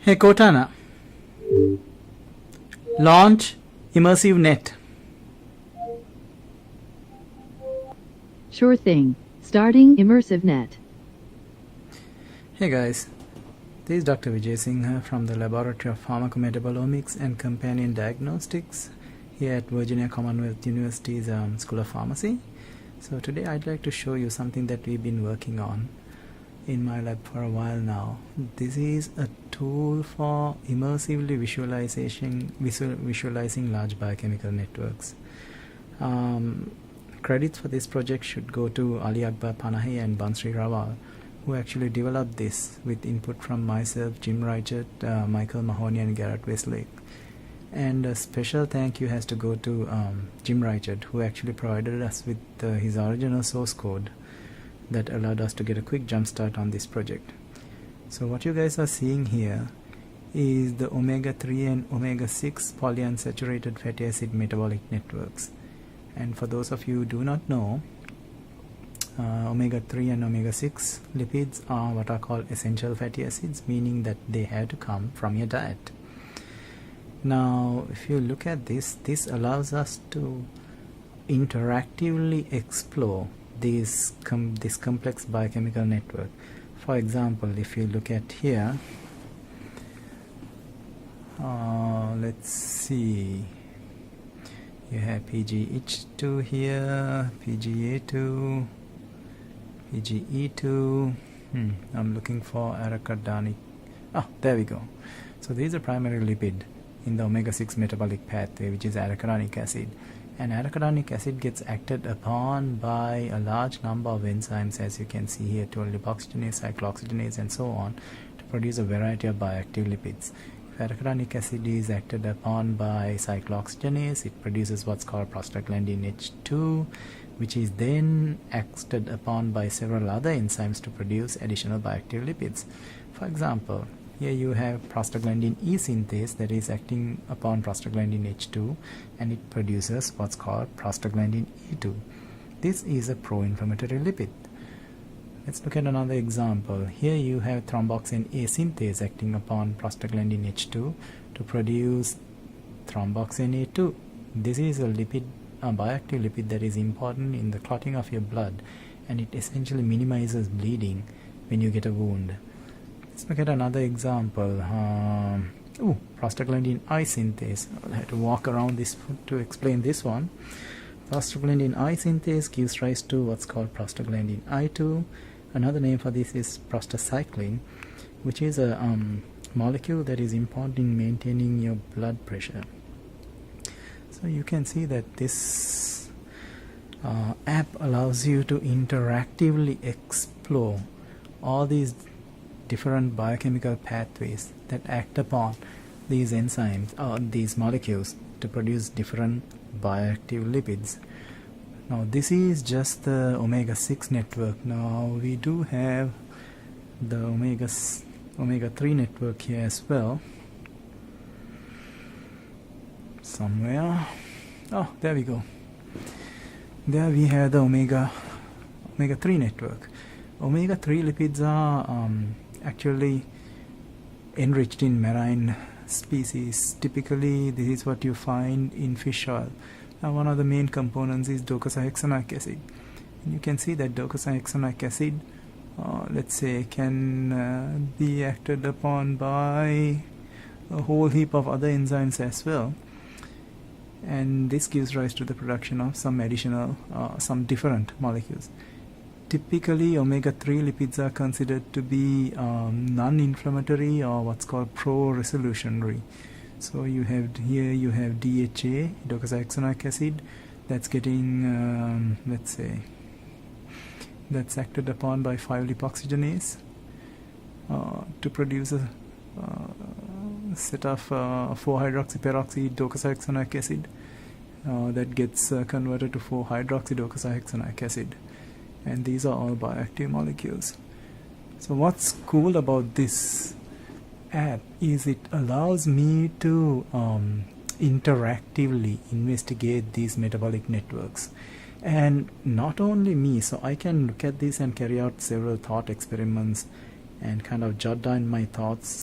Hey Cortana, launch Immersive Net. Sure thing. Starting Immersive Net. Hey guys, this is Dr. Vijay Singh from the Laboratory of Pharmacometabolomics and Companion Diagnostics here at Virginia Commonwealth University's School of Pharmacy. So today I'd like to show you something that we've been working on in my lab for a while now. This is a tool for immersively visualizing large biochemical networks. Credits for this project should go to Ali Akbar Panahi and Bansri Rawal, who actually developed this with input from myself, Jim Reichert, Michael Mahoney and Garrett Westlake. And a special thank you has to go to Jim Reichert, who actually provided us with his original source code that allowed us to get a quick jump start on this project. So what you guys are seeing here is the omega-3 and omega-6 polyunsaturated fatty acid metabolic networks. And for those of you who do not know, omega-3 and omega-6 lipids are what are called essential fatty acids, meaning that they have to come from your diet. Now if you look at this allows us to interactively explore this complex biochemical network. For example, if you look at here, let's see, you have PGH2 here, PGA2, PGE2. I'm looking for arachidonic. There we go. So these are primary lipid in the omega-6 metabolic pathway, which is arachidonic acid. And arachidonic acid gets acted upon by a large number of enzymes, as you can see here, 12-lipoxygenase, cyclooxygenase and so on, to produce a variety of bioactive lipids. If arachidonic acid is acted upon by cyclooxygenase, it produces what's called prostaglandin H2, which is then acted upon by several other enzymes to produce additional bioactive lipids. For example, here you have prostaglandin E synthase that is acting upon prostaglandin H2, and it produces what's called prostaglandin E2. This is a pro-inflammatory lipid. Let's look at another example. Here you have thromboxane A synthase acting upon prostaglandin H2 to produce thromboxane A2. This is a lipid, a bioactive lipid that is important in the clotting of your blood, and it essentially minimizes bleeding when you get a wound. Let's look at another example. Prostaglandin I synthase. I had to walk around this to explain this one. Prostaglandin I synthase gives rise to what's called prostaglandin I2. Another name for this is prostacyclin, which is a molecule that is important in maintaining your blood pressure. So you can see that this app allows you to interactively explore all these different biochemical pathways that act upon these enzymes or these molecules to produce different bioactive lipids. Now this is just the omega-6 network. Now we do have the omega-3 network here as well somewhere. There we go. There we have the omega-3 network. Omega-3 lipids are actually enriched in marine species. Typically this is what you find in fish oil. Now one of the main components is docosahexaenoic acid, and you can see that docosahexaenoic acid let's say can be acted upon by a whole heap of other enzymes as well, and this gives rise to the production of some additional some different molecules. Typically omega-3 lipids are considered to be non-inflammatory or what's called pro-resolutionary. So you have DHA, docosahexaenoic acid, that's getting let's say that's acted upon by 5-lipoxygenase to produce a set of 4-hydroxyperoxy docosahexaenoic acid that gets converted to 4-hydroxydocosahexaenoic acid. And these are all bioactive molecules. So what's cool about this app is it allows me to interactively investigate these metabolic networks, and not only me, so I can look at this and carry out several thought experiments and kind of jot down my thoughts